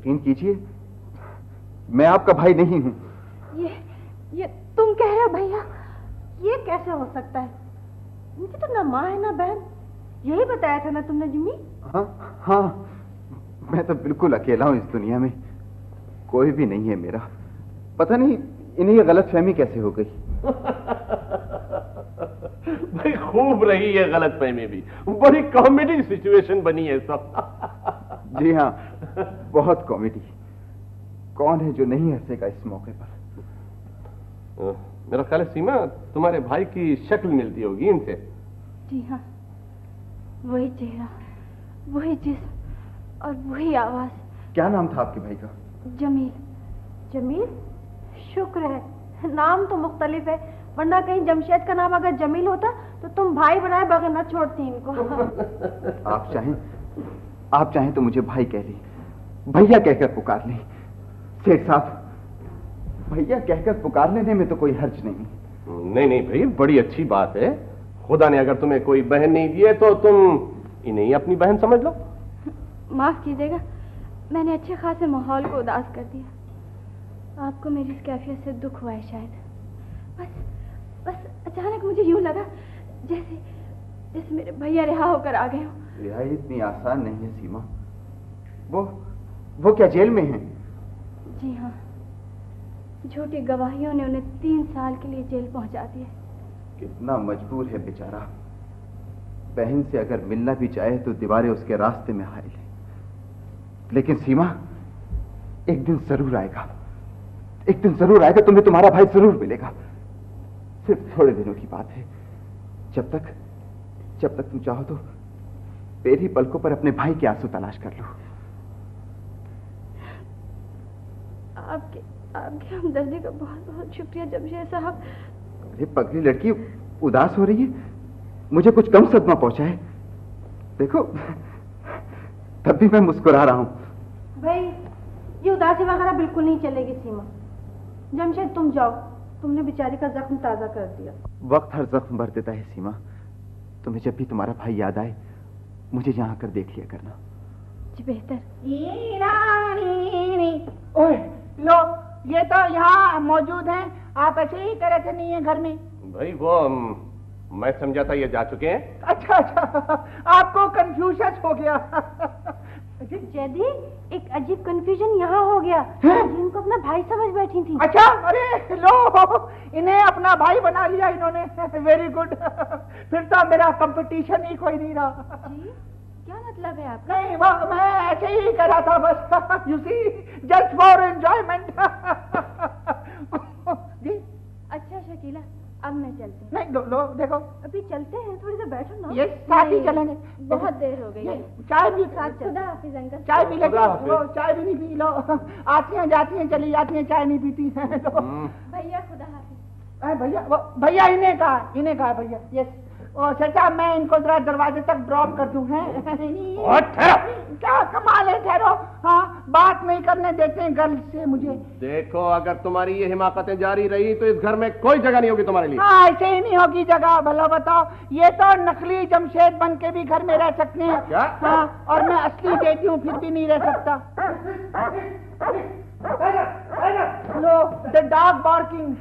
यकीन कीजिए, मैं आपका भाई नहीं हूं। ये तुम कह रहे हो भैया? ये कैसे हो सकता है? इनकी तो ना माँ है ना बहन। यही बताया था ना तुमने जिम्मी? हाँ, मैं तो बिल्कुल अकेला हूं इस दुनिया में, कोई भी नहीं है मेरा। पता नहीं इन्हें ये गलतफहमी कैसे हो गई। भाई खूब रही है गलतफहमी भी, बड़ी कॉमेडी सिचुएशन बनी है सब। जी हाँ, बहुत कॉमेडी। कौन है जो नहीं हंसेगा इस मौके पर? मेरा ख्याल है सीमा, तुम्हारे भाई की शक्ल मिलती होगी इनसे। जी हाँ, वही चेहरा, वही जिस्म और वही आवाज। क्या नाम था आपके भाई का? जमील। जमील? शुक्र है नाम तो मुख्तलिफ है, वरना कहीं जमशेद का नाम अगर जमील होता तो तुम भाई बनाए बगैर न छोड़ती इनको। आप चाहें तो मुझे भाई कह ली, भैया कहकर पुकार ली। सेठ साहब, भैया कहकर पुकार लेने में तो कोई हर्ज नहीं। नहीं भाई, बड़ी अच्छी बात है। खुदा ने अगर तुम्हें कोई बहन नहीं दी है तो तुम इन्हें ही अपनी बहन समझ लो। माफ कीजिएगा, मैंने अच्छे खासे माहौल को उदास कर दिया। आपको मेरी इस कैफियत से दुख हुआ है शायद। बस अचानक मुझे यूं लगा जैसे मेरे भैया रिहा होकर आ गए हो। रिहाई इतनी आसान नहीं है सीमा। वो क्या जेल में हैं? जी हाँ, झूठी गवाहियों ने उन्हें 3 साल के लिए जेल पहुंचा दिया। कितना मजबूर है बेचारा। बहन से अगर मिलना भी चाहे तो दीवारें उसके रास्ते में हाइल है। लेकिन सीमा, एक दिन जरूर आएगा, एक दिन जरूर आएगा, तुम्हें तुम्हारा भाई जरूर मिलेगा। सिर्फ थोड़े दिनों की बात है। जब तक तुम चाहो तो मेरी पलकों पर अपने भाई के आंसू तलाश कर लो। आपके हमदर्दी का बहुत बहुत शुक्रिया जमशेद साहब। अरे पगली लड़की उदास हो रही है, मुझे कुछ कम सदमा पहुंचा है। देखो, तब भी मैं मुस्कुरा रहा हूं। भाई, ये उदासी वगैरह बिल्कुल नहीं चलेगी सीमा। जमशेद तुम जाओ, तुमने बेचारी का जख्म ताजा कर दिया। वक्त हर जख्म भर देता है सीमा। तुम्हें जब भी तुम्हारा भाई याद आए मुझे यहाँ आकर देख लिया करना। जी बेहतर। ओए लो, ये तो यहाँ मौजूद हैं। आप ऐसे ही तरह से नहीं है घर में? भाई वो मैं समझा था ये जा चुके हैं। अच्छा, आपको कंफ्यूजन हो गया। जैदी, एक अजीब कंफ्यूजन यहाँ हो गया। जिनको अपना भाई समझ बैठी थी। अच्छा, अरे लो, इन्हें अपना भाई बना लिया इन्होंने। Very good. फिर तो मेरा कंपटीशन ही कोई नहीं रहा। जी, क्या मतलब है आपका? नहीं, मैं ऐसे ही कर रहा था बस। You see, just for enjoyment. जी। अच्छा शकीला, अब मैं चलती हूँ। नहीं, लो देखो, अभी चलते हैं, थोड़ी देर बैठो ना। ये साथ ही चलेंगे। बहुत देर हो गई है। चाय भी साथ। खुदा हाफिज अंकल। चाय भी लेके लो, चाय भी नहीं पी लो। आती हैं जाती हैं चली जाती हैं, चाय नहीं पीती हैं। भैया खुदा हाफिज। भैया इन्हें कहा भैया। यस। ओ चाचा, मैं इनको जरा दरवाजे तक ड्रॉप कर दूं हैं? क्या कमाल है, ठहरो। हाँ, बात नहीं करने देते हैं गर्ल से मुझे। देखो, अगर तुम्हारी ये हिमाकतें जारी रही तो इस घर में कोई जगह नहीं होगी तुम्हारे लिए। हाँ, ऐसे ही नहीं होगी जगह। भला बताओ, ये तो नकली जमशेद बन के भी घर में रह सकते हैं। क्या? हाँ, और मैं असली देती हूँ फिर भी नहीं रह सकता। लो, द डॉग बार्किंग।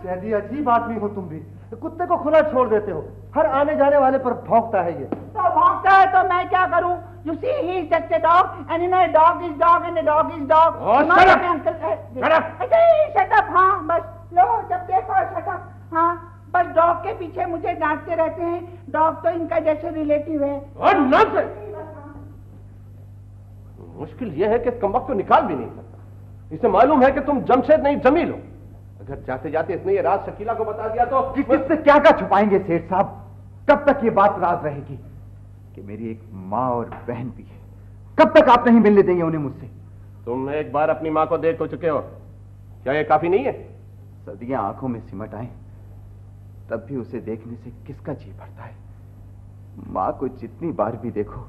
जैदी, अजीब आदमी हो तुम भी। कुत्ते को खुला छोड़ देते हो, हर आने जाने वाले पर भौंकता है ये। तो भौंकता है तो मैं क्या करूं? You see, he is just a dog, and you know, a dog is dog, and a dog is dog. Oh, shut up! Shut up! हाँ, बस लो, जब देखो shut up. हाँ, बस डॉग के पीछे मुझे डांटते रहते हैं। डॉग तो इनका जैसे रिलेटिव है। और नॉनसेंस! मुश्किल यह है कि इस कमबख्त को निकाल भी नहीं सकता। इसे मालूम है कि तुम जमशेद नहीं जमील हो। अगर जाते जाते इसने ये राज शकीला को बता दिया तो किससे क्या छुपाएंगे सेठ साहब? कब तक ये बात राज रहेगी कि मेरी एक माँ और बहन भी है? कब तक आप नहीं मिलने देंगे उन्हें मुझसे? तुम एक बार अपनी माँ को देख तो चुके हो, क्या ये काफी नहीं है? सदियां आंखों में सिमट आए तब भी उसे देखने से किसका जी भरता है? माँ को जितनी बार भी देखो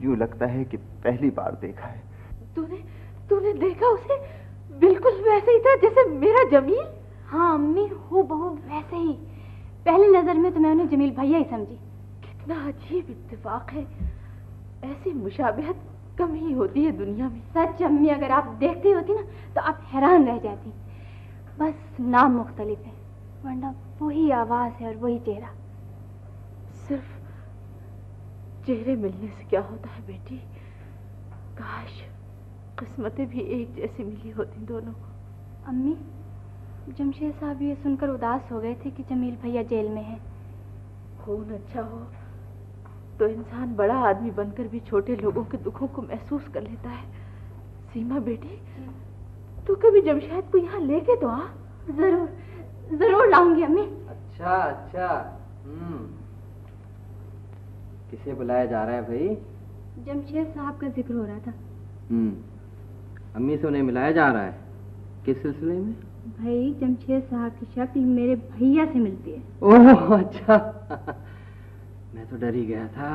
यूं लगता है कि पहली बार देखा है। तूने देखा उसे? बिल्कुल वैसे ही था जैसे मेरा जमील। हाँ अम्मी, हूबहू वैसे ही। पहली नजर में तो मैं उन्हें जमील भैया ही समझी। कितना अजीब इत्तेफाक है, ऐसी मुशाबिहत कम ही होती है दुनिया में। सच अम्मी, अगर आप देखती होती ना तो आप हैरान रह जाती। बस नाम मुख्तलिफ है, वरना वही आवाज है और वही चेहरा। सिर्फ चेहरे मिलने से क्या होता है बेटी? काश किस्मतें भी एक जैसी मिली होती दोनों। अम्मी, जमशेद साहब ये सुनकर उदास हो गए थे कि जमील भैया जेल में हैं। खून अच्छा हो तो इंसान बड़ा आदमी बनकर भी छोटे लोगों के दुखों को महसूस कर लेता है। सीमा बेटी, तू कभी जमशेद को यहाँ लेके तो आ। जरूर जरूर लाऊंगी अम्मी। अच्छा अच्छा, किसे बुलाया जा रहा है भाई? जमशेद साहब का जिक्र हो रहा था। अम्मी से उन्हें मिलाया जा रहा है? किस सिलसिले में? भाई जमशेद साहब की शक्ल मेरे भैया से मिलती है। ओह अच्छा, मैं तो डर ही गया था।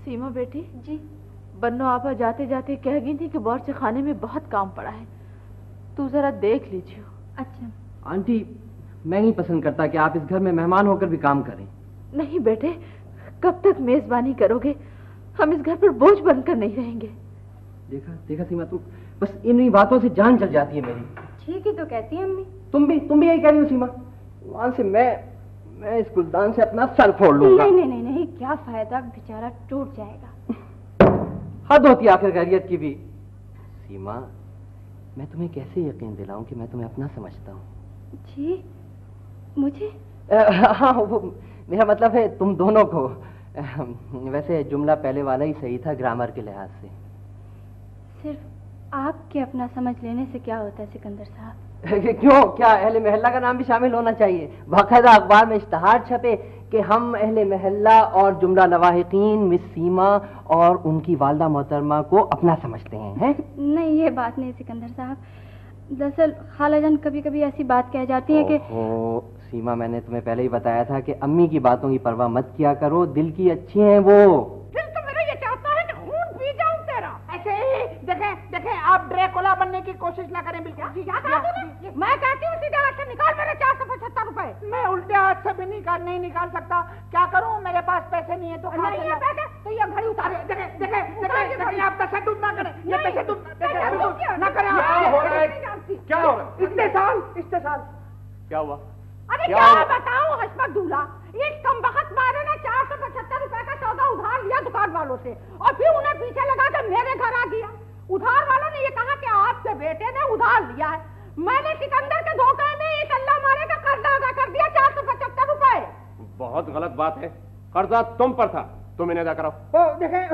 सीमा बेटी जी, बन्नो आपा जाते जाते कह गई थी कि बावर्ची खाने में बहुत काम पड़ा है, तू जरा देख लीजिए। अच्छा आंटी, मैं नहीं पसंद करता कि आप इस घर में मेहमान होकर भी काम करें। नहीं बेटे, कब तक मेजबानी करोगे? हम इस घर पर बोझ बनकर नहीं रहेंगे। देखा देखा सीमा, तुम बस इन्हीं बातों से जान चल जाती है मेरी। ठीक ही तो कहती है अम्मी। तुम भी यही कह रही हो सीमा? वहां से मैं इस गुलदान से अपना सर फोड़ लूंगा। नहीं नहीं नहीं नहीं, क्या फायदा, बेचारा टूट जाएगा। हद होती है आखिर खैरियत की भी। सीमा, मैं तुम्हें कैसे यकीन दिलाऊं कि मैं तुम्हें अपना समझता हूँ? जी, मुझे? हाँ, वो मेरा मतलब है तुम दोनों को। वैसे जुमला पहले वाला ही सही था ग्रामर के लिहाज से। सिर्फ आपके अपना समझ लेने से क्या होता है सिकंदर साहब? क्यों, क्या अहले महल्ला का नाम भी शामिल होना चाहिए? बाकायदा अखबार में इश्तहार छपे कि हम अहले महल्ला और जुमला लवाहिकीन मिस सीमा और उनकी वालदा मोहतरमा को अपना समझते हैं। नहीं, ये बात नहीं सिकंदर साहब। दरअसल खालाजान कभी कभी ऐसी बात कह जाती है कि सीमा, मैंने तुम्हें पहले ही बताया था कि अम्मी की बातों की परवाह मत किया करो, दिल की अच्छी हैं वो। फिर तो मेरा ये चाहता है कि खून पी जाऊं तेरा। ऐसे ही देखें आप ड्रैकुला बनने की कोशिश ना करें। बिल्कुल मैं कहती हूँ सीधे हाथ से निकाल मेरे 475 रुपए। मैं उल्टे हाथ से भी नहीं निकाल सकता। क्या करूँ, मेरे पास पैसे नहीं है तो ये घड़ी उतारे। देखें आप तशद्दुद ना करें, ये तशद्दुद ना करें। क्या हो रहा है? इतने साल क्या हुआ? अरे क्या बताऊं हस्मत दूल्हा, इस कमबख्त मारे ने 475 रुपए का सौदा उधार लिया दुकान वालों से और फिर उन्हें पीछे लगा के मेरे घर आ गया। उधार वालों ने ये कहा कि आपके बेटे ने उधार लिया है। मैंने सिकंदर के धोखे में एक अल्लाह मारे का कर्जा अदा कर दिया 475 रुपए। बहुत गलत बात है, कर्जा तुम पर था, तुम इन्हें अदा कराओ। वो देखें,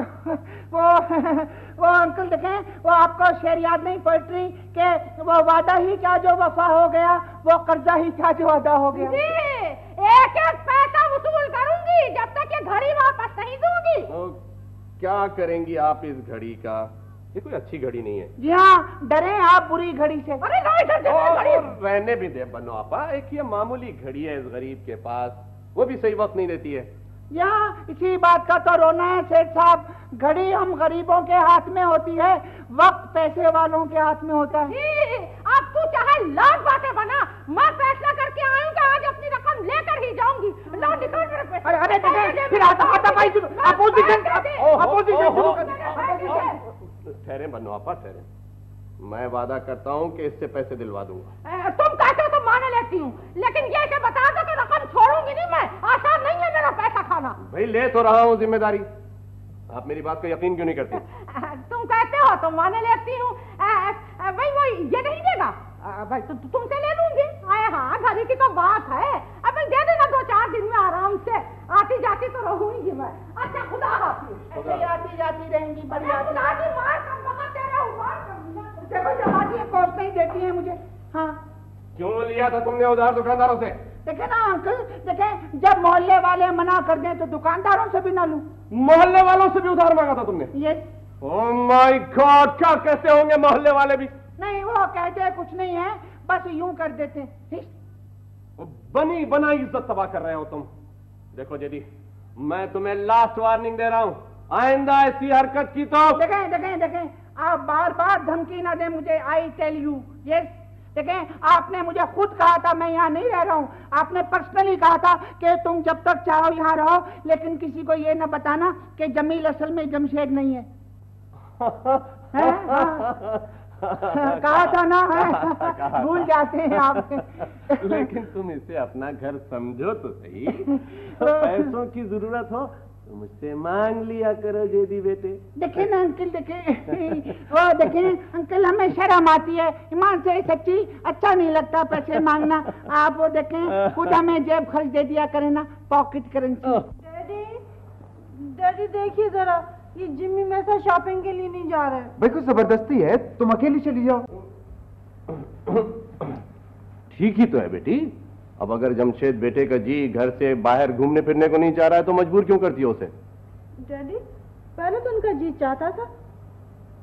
वो अंकल देखें, वो आपको शेर याद नहीं पोएट्री के वो वादा ही क्या जो वफा हो गया, वो कर्जा ही क्या जो अदा हो गया। जी, एक एक पैसा वसूल करूंगी जब तक ये घड़ी वापस नहीं दूंगी। क्या करेंगी आप इस घड़ी का? ये कोई अच्छी घड़ी नहीं है। जी हाँ, डरे आप बुरी घड़ी से। अरे रहने भी दे बनो आपा, एक ये मामूली घड़ी है इस गरीब के पास, वो भी सही वक्त नहीं देती है। यहाँ इसी बात का तो रोना है सेठ साहब। घड़ी हम गरीबों के हाथ में होती है, वक्त पैसे वालों के हाथ में होता है। अब तू चाहे लाख बातें बना, मैं फैसला करके आऊँ कि आज अपनी रकम लेकर ही जाऊंगी। लो निकाल मेरे पैसे। अरे फिर आता भाई ठहरे बनो आपा, ठहरे। मैं वादा करता हूँ कि इससे पैसे दिलवा दूंगा। तुम कहते हो तो माने लेती हूँ, लेकिन ये कि बता दो कि रकम छोड़ूंगी नहीं मैं। आसान नहीं है मेरा पैसा खाना। भाई ले तो रहा हूँ जिम्मेदारी, आप मेरी बात को यकीन क्यों नहीं करती? तुम कहते हो तो माने लेती हूँ। भाई वो ये नहीं देगा भाई, तो तुमसे ले लूंगी। हाँ, घड़ी की तो बात है। अब मैं दे देना 2-4 दिन में आराम से, आती जाती तो रहूंगी मैं। अच्छा खुदा हाफिज़। ऐसे आती जाती रहेंगी, बढ़िया। देखो जमाती कोर्स नहीं देती है मुझे। हाँ, क्यों लिया था तुमने उधार दुकानदारों से? देखे ना अंकल, देखे जब मोहल्ले वाले मना कर दें तो दुकानदारों से भी ना लूं। मोहल्ले वालों से भी उधार मांगा था तुमने? यस। ओह माय गॉड, क्या कहते होंगे मोहल्ले वाले भी? नहीं, वो कहते कुछ नहीं है, बस यूं कर देते। बनी बनाई इज्जत तबाह कर रहे हो तुम। देखो जेदी, मैं तुम्हें लास्ट वार्निंग दे रहा हूं, आइंदा ऐसी हरकत की तो देखें आप बार बार धमकी ना दें मुझे। I tell you. यस, देखें आपने मुझे खुद कहा था मैं यहाँ नहीं रह रहा हूँ। आपने पर्सनली कहा था कि तुम जब तक चाहो यहाँ रहो, लेकिन किसी को ये ना बताना कि जमील असल में जमशेद नहीं है। कहा था ना, भूल जाते हैं आप। लेकिन तुम इसे अपना घर समझो तो सही। पैसों की जरूरत हो तो मुझसे मांग लिया करो जेदी बेटे। देखिए ना अंकल, देखिए वो देखिए अंकल, हमें शर्म आती है, ईमान से सच्ची अच्छा नहीं लगता पैसे मांगना। आप वो देखें, खुद हमें जेब खर्च दे दिया करें ना, पॉकेट करेंसी। डैडी देखिए जरा, ये जिम्मी मेरे साथ शॉपिंग के लिए नहीं जा रहा है। भाई कुछ जबरदस्ती है, तुम अकेली चली जाओ। ठीक ही तो है बेटी। अब अगर जमशेद बेटे का जी घर से बाहर घूमने फिरने को नहीं चाह रहा है तो मजबूर क्यों करती हो उसे? डैडी पहले तो उनका जी चाहता था,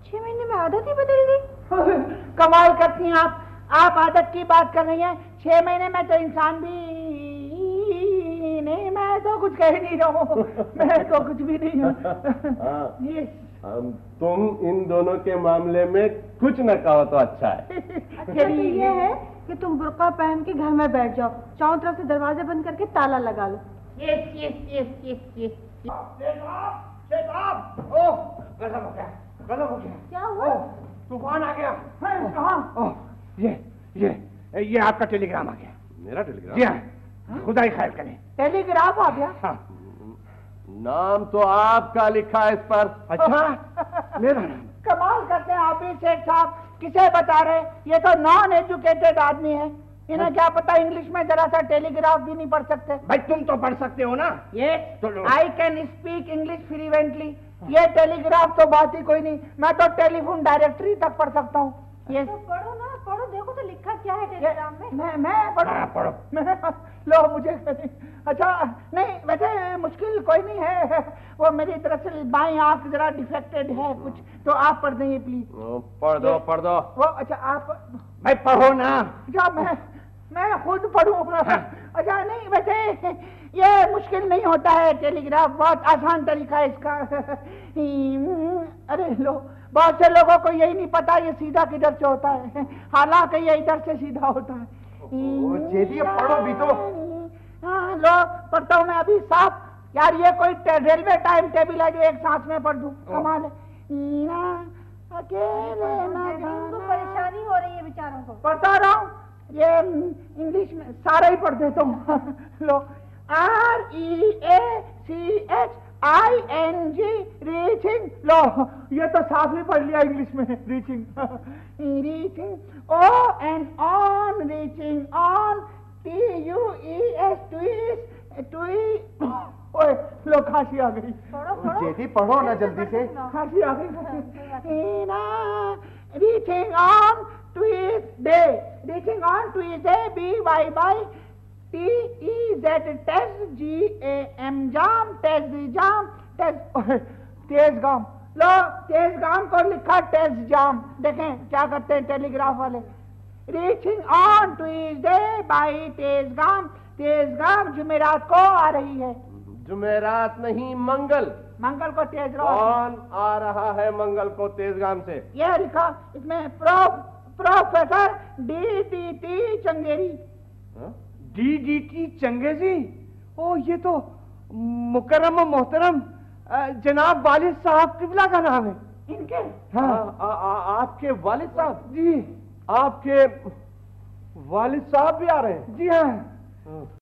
6 महीने में आदत ही बदल गई। कमाल करती हैं आप आदत की बात कर रही हैं। 6 महीने में तो इंसान भी नहीं, मैं तो कुछ कह नहीं रहा हूँ, मैं तो कुछ भी नहीं हूँ। ये तुम इन दोनों के मामले में कुछ न कहो तो अच्छा है। अच्छा तो ये है कि तुम बुर्का पहन के घर में बैठ जाओ, चारों तरफ से दरवाजे बंद करके ताला लगा लो। Yes yes yes yes yes. ओह गजब हो गया, गजब हो गया। क्या हुआ? तूफान आ गया। कहाँ? ये आपका टेलीग्राम आ गया। मेरा टेलीग्राम? जी हाँ, खुदा ही खैर करे। टेलीग्राम आ गया? हाँ। नाम तो आपका लिखा है इस पर। अच्छा मेरा नाम? कमाल करते हैं आप भी सेठ साहब, किसे बता रहे? ये तो नॉन एजुकेटेड आदमी है, इन्हें क्या पता इंग्लिश में जरा सा टेलीग्राफ भी नहीं पढ़ सकते। भाई तुम तो पढ़ सकते हो ना। ये I can speak English fluently. ये टेलीग्राफ तो बात ही कोई नहीं, मैं तो टेलीफोन डायरेक्टरी तक पढ़ सकता हूँ। ये तो पढ़ो ना, पढ़ो, देखो तो लिखा क्या है टेलीग्राम में। मैं पढ़ो। मैं लो मुझे अच्छा नहीं, वैसे मुश्किल कोई नहीं है, वो मेरी दरअसल बाईं आंख जरा डिफेक्टेड है कुछ, तो आप पढ़ देंगे प्लीज। पढ़ दो। वो अच्छा आप भाई पढ़ो ना। अच्छा मैं खुद पढ़ूँ? अच्छा नहीं, वैसे ये मुश्किल नहीं होता है टेलीग्राफ, बहुत आसान तरीका है इसका। अरे लो, बहुत से लोगों को यही नहीं पता ये सीधा किधर से होता है, हालांकि ये इधर से सीधा होता है। जेदी पढ़ो भी तो। हाँ लो पढ़ता हूँ मैं अभी साफ। यार ये कोई रेलवे टाइम टेबल है जो एक सांस में पढ़ दूं? कमाल है। अकेले ना उनको परेशानी हो रही है बेचारों को। पढ़ता रहा हूँ, ये इंग्लिश में सारा ही पढ़ देता हूँ। लो REACHING रीचिंग। लो ये तो साफ ही पढ़ लिया इंग्लिश में, reaching. ON reaching on. TUES ओए लो खांसी आ गई। जेदी पढ़ो ना जल्दी से। खांसी आ गई। Reaching on Tuesday, reaching on Tuesday BY TEZ test GAM जाम, टेस्ट जाम, तेज गाम। लो तेज गाम को लिखा टेस्ट जाम। देखें क्या करते हैं टेलीग्राफ वाले। रीचिंग ऑन ट्यूसडे बाई तेज गाम जुमेरात को आ रही है। जुमेरात नहीं, मंगल को तेज गाम। कौन आ रहा है मंगल को तेजगाम से? यह लिखा इसमें प्रोफेसर DDT चंगेरी। DDT चंगेजी? ओ ये तो मुकर्रम मोहतरम जनाब वालिद साहब किबला का नाम है। इनके? हाँ। आपके वालिद साहब? जी। आपके वालिद साहब भी आ रहे हैं? जी हाँ।